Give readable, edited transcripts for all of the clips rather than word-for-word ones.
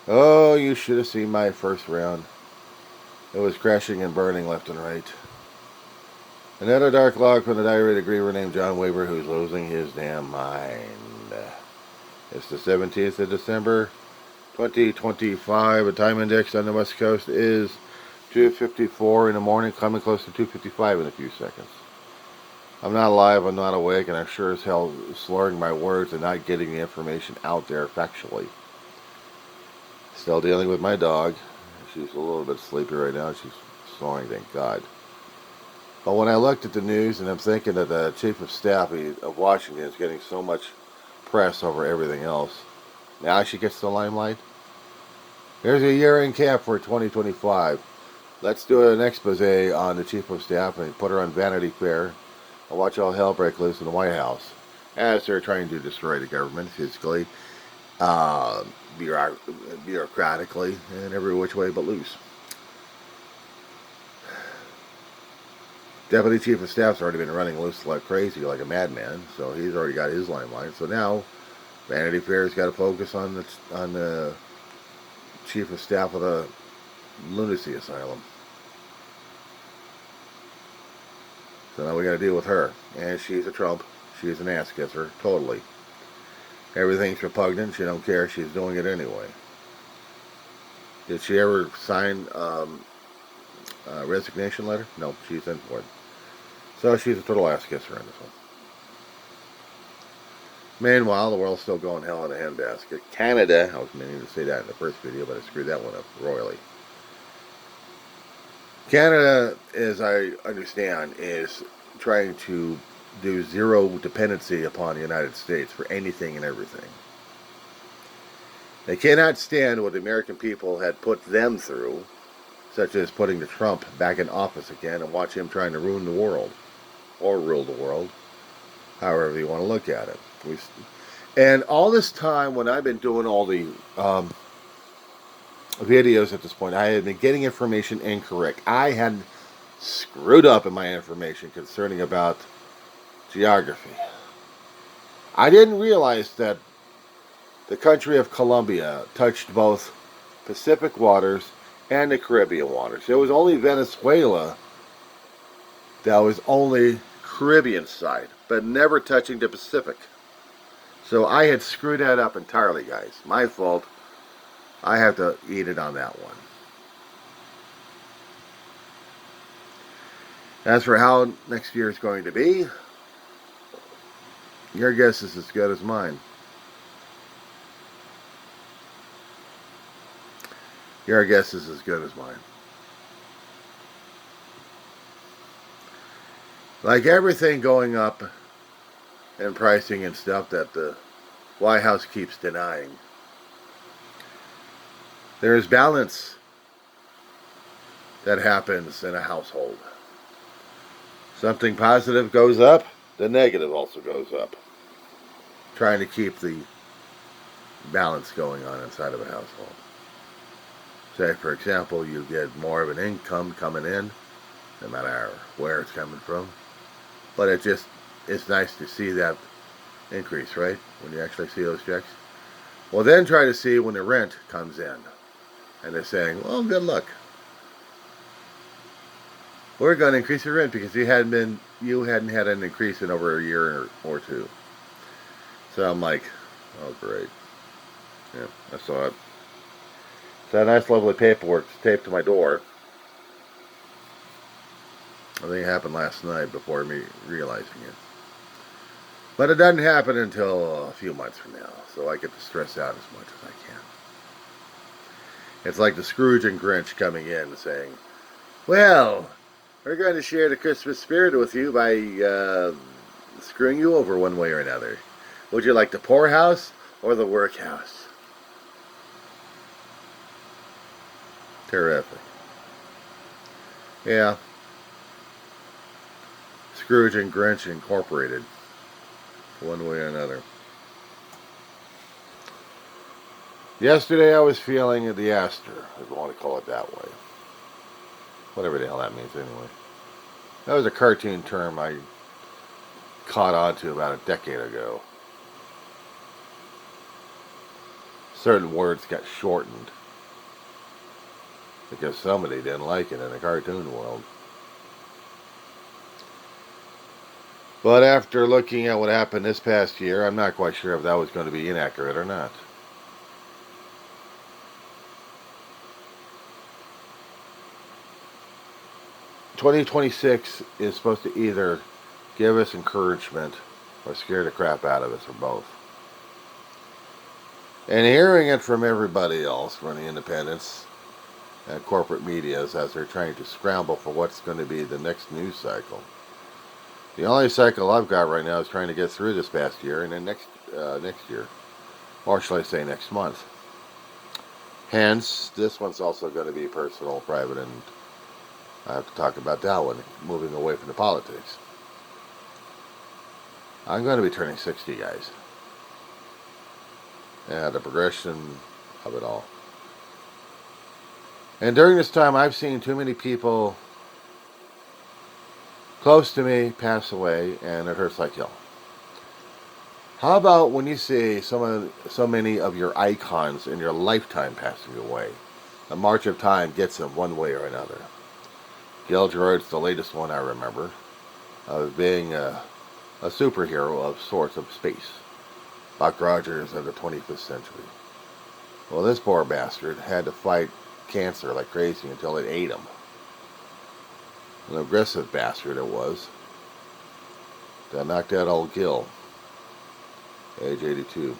Oh, you should have seen my first round. It was crashing and burning left and right. Another dark log from the diary of griever named John Weber who's losing his damn mind. It's the 17th of December, 2025. The time index on the west coast is 2:54 in the morning, coming close to 2:55 in a few seconds. I'm not alive, I'm not awake, and I'm sure as hell slurring my words and not getting the information out there factually. Still dealing with my dog. She's a little bit sleepy right now. She's snoring, thank God. But when I looked at the news and I'm thinking that the chief of staff of Washington is getting so much press over everything else, now she gets the limelight. Here's a year-end cap for 2025. Let's do an expose on the chief of staff and put her on Vanity Fair and watch all hell break loose in the White House as they're trying to destroy the government physically, uh, bureaucratically, and every which way but loose. Deputy Chief of Staff's already been running loose like crazy, like a madman, so he's already got his limelight. So now, Vanity Fair's got to focus on the Chief of Staff of the lunacy asylum. So now we got to deal with her, and she's a Trump. She's an ass kisser, totally. Everything's repugnant. She don't care. She's doing it anyway. Did she ever sign a resignation letter? No, she's in for it. So she's a total ass kisser in this one. Meanwhile, the world's still going hell in a handbasket. Canada, I was meaning to say that in the first video, but I screwed that one up royally. Canada, as I understand, is trying to do zero dependency upon the United States for anything and everything. They cannot stand what the American people had put them through, such as putting the Trump back in office again and watch him trying to ruin the world, or rule the world, however you want to look at it. And all this time, when I've been doing all the videos at this point, I had been getting information incorrect. I had screwed up in my information concerning about geography. I didn't realize that the country of Colombia touched both Pacific waters and the Caribbean waters. It was only Venezuela that was only Caribbean side, but never touching the Pacific. So I had screwed that up entirely, guys. My fault. I have to eat it on that one. As for how next year is going to be, your guess is as good as mine. Your guess is as good as mine. Like everything going up in pricing and stuff that the White House keeps denying, there is balance that happens in a household. Something positive goes up, the negative also goes up. Trying to keep the balance going on inside of a household. Say, for example, you get more of an income coming in, no matter where it's coming from. But it's nice to see that increase, right? When you actually see those checks. Well, then try to see when the rent comes in. And they're saying, well, good luck. We're going to increase your rent because you hadn't had an increase in over a year or two. So I'm like, oh, great. Yeah, I saw it. So that nice, lovely paperwork taped to my door. I think it happened last night before me realizing it. But it doesn't happen until a few months from now, so I get to stress out as much as I can. It's like the Scrooge and Grinch coming in and saying, well, we're going to share the Christmas spirit with you by screwing you over one way or another. Would you like the poorhouse or the workhouse? Terrific. Yeah. Scrooge and Grinch Incorporated. One way or another. Yesterday I was feeling the Aster, if you want to call it that way. Whatever the hell that means anyway. That was a cartoon term I caught on to about a decade ago. certain words got shortened because somebody didn't like it in the cartoon world. But after looking at what happened this past year, I'm not quite sure if that was going to be inaccurate or not. "2026 is supposed to either give us encouragement or scare the crap out of us, or both. And hearing it from everybody else, from the independents and corporate medias, as they're trying to scramble for what's going to be the next news cycle. The only cycle I've got right now is trying to get through this past year and then next year, or shall I say next month. Hence, this one's also going to be personal, private, and I have to talk about that one, moving away from the politics. I'm going to be turning 60, guys. And the progression of it all. And during this time, I've seen too many people close to me pass away, and it hurts like hell. How about when you see so many of your icons in your lifetime passing away? The march of time gets them one way or another. Gil Gerard's the latest one I remember, of being a superhero of sorts of space. Buck Rogers of the 25th century. Well, this poor bastard had to fight cancer like crazy until it ate him. An aggressive bastard it was. That knocked out old Gil, age 82.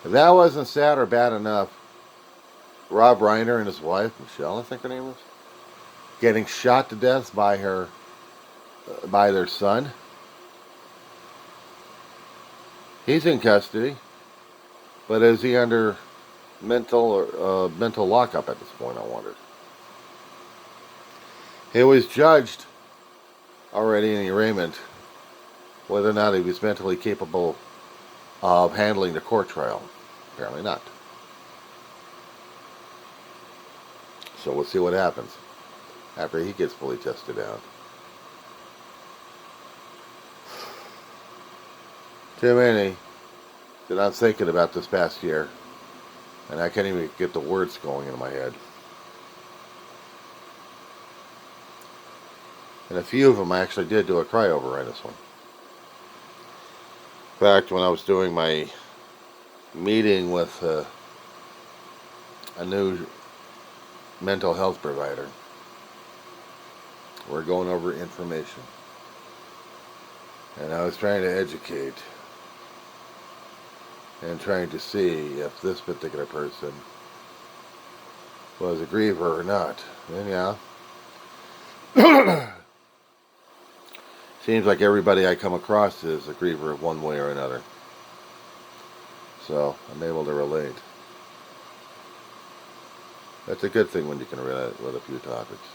If that wasn't sad or bad enough, Rob Reiner and his wife, Michelle, I think her name was, getting shot to death by their son. He's in custody, but is he under mental lockup at this point, I wondered. He was judged already in the arraignment whether or not he was mentally capable of handling the court trial. Apparently not. So we'll see what happens after he gets fully tested out. Too many that I'm thinking about this past year, and I can't even get the words going in my head. And a few of them I actually did do a cry over in this one. In fact, when I was doing my meeting with a new mental health provider, we're going over information, and I was trying to educate and trying to see if this particular person was a griever or not. And yeah, seems like everybody I come across is a griever of one way or another. So I'm able to relate. That's a good thing when you can relate with a few topics.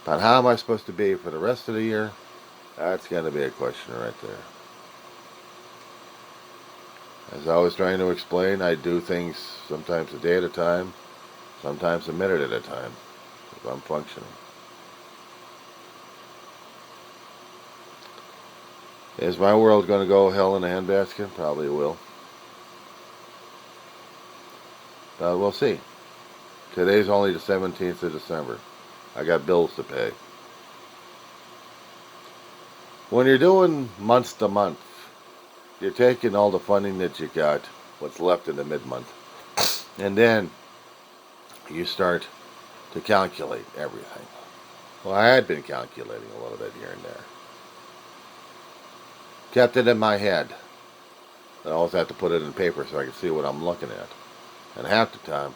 But how am I supposed to be for the rest of the year? That's going to be a question right there. As I was trying to explain, I do things sometimes a day at a time, sometimes a minute at a time, if I'm functioning. Is my world going to go hell in a handbasket? Probably will. But we'll see. Today's only the 17th of December. I got bills to pay. When you're doing month to month, you're taking all the funding that you got, what's left in the mid-month, and then you start to calculate everything. Well, I had been calculating a little bit here and there. Kept it in my head. I always have to put it in paper so I can see what I'm looking at. And half the time,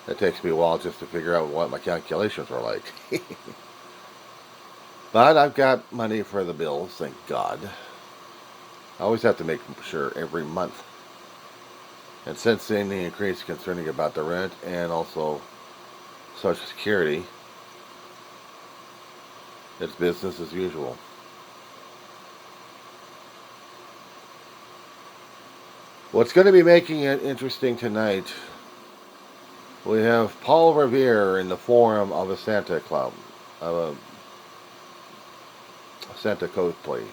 it takes me a while just to figure out what my calculations are like. But I've got money for the bills, thank God. I always have to make sure every month. And since seeing the increase concerning about the rent and also Social Security, it's business as usual. What's going to be making it interesting tonight, we have Paul Revere in the form of a Santa Club, of a Santa cosplay.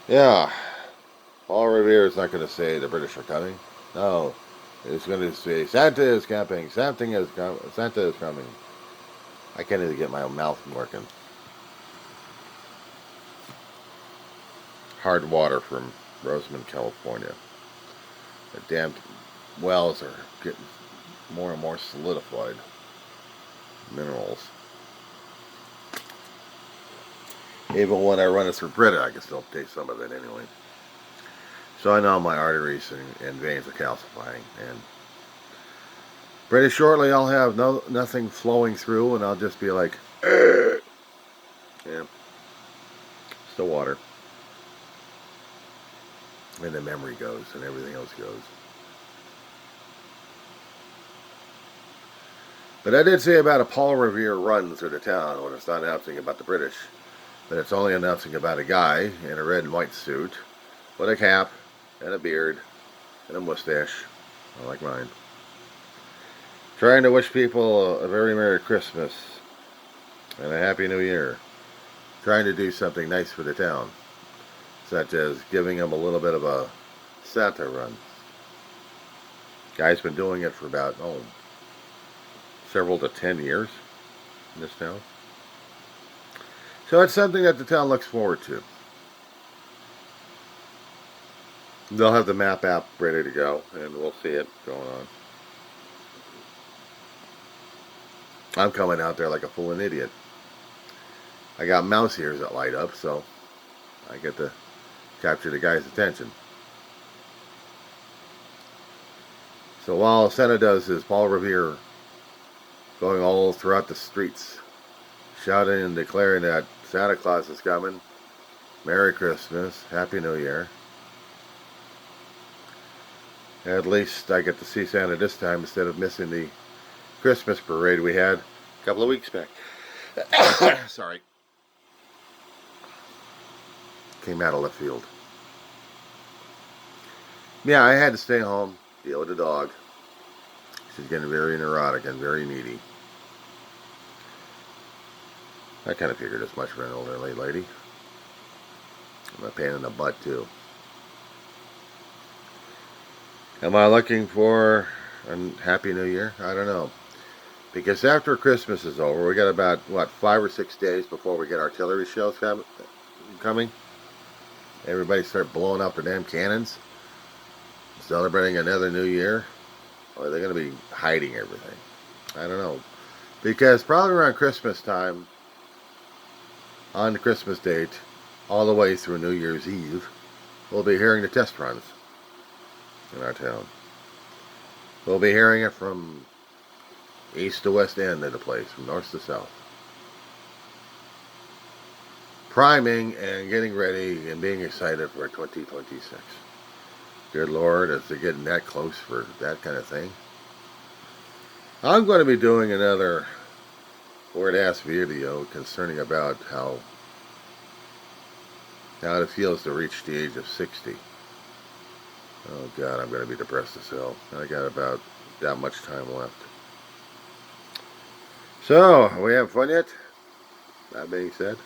Yeah, Paul Revere is not going to say the British are coming. No, it's going to say Santa is coming. Santa is coming. I can't even get my mouth working. Hard water from Rosamond, California. The damn wells are getting more and more solidified minerals. Even when I run it through Brita, I can still taste some of it anyway. So I know my arteries and veins are calcifying. And pretty shortly I'll have nothing flowing through, and I'll just be like, yeah, still water. And the memory goes, and everything else goes. But I did say about a Paul Revere run through the town when it's not announcing about the British, but it's only announcing about a guy in a red and white suit with a cap and a beard and a mustache, like mine, trying to wish people a very Merry Christmas and a Happy New Year, trying to do something nice for the town, such as giving them a little bit of a Santa run. Guy's been doing it for about, several to 10 years in this town. So it's something that the town looks forward to. They'll have the map app ready to go, and we'll see it going on. I'm coming out there like a fool and idiot. I got mouse ears that light up, so I get to capture the guy's attention. So while Santa does his Paul Revere going all throughout the streets, shouting and declaring that Santa Claus is coming, Merry Christmas, Happy New Year. At least I get to see Santa this time instead of missing the Christmas parade we had a couple of weeks back. Sorry. Came out of left field. Yeah, I had to stay home, deal with the dog. She's getting very neurotic and very needy. I kind of figured as much for an elderly lady. I'm a pain in the butt, too. Am I looking for a Happy New Year? I don't know. Because after Christmas is over, we got about, 5 or 6 days before we get artillery shells coming. Everybody start blowing up their damn cannons, celebrating another New Year. Or are they going to be hiding everything? I don't know. Because probably around Christmas time, on the Christmas date, all the way through New Year's Eve, we'll be hearing the test runs in our town. We'll be hearing it from east to west end of the place, from north to south. Priming and getting ready and being excited for 2026. Good Lord, as they're getting that close for that kind of thing. I'm going to be doing another Word-Ass video concerning about how it feels to reach the age of 60. Oh God, I'm going to be depressed as hell. I got about that much time left. So, are we having fun yet? That being said.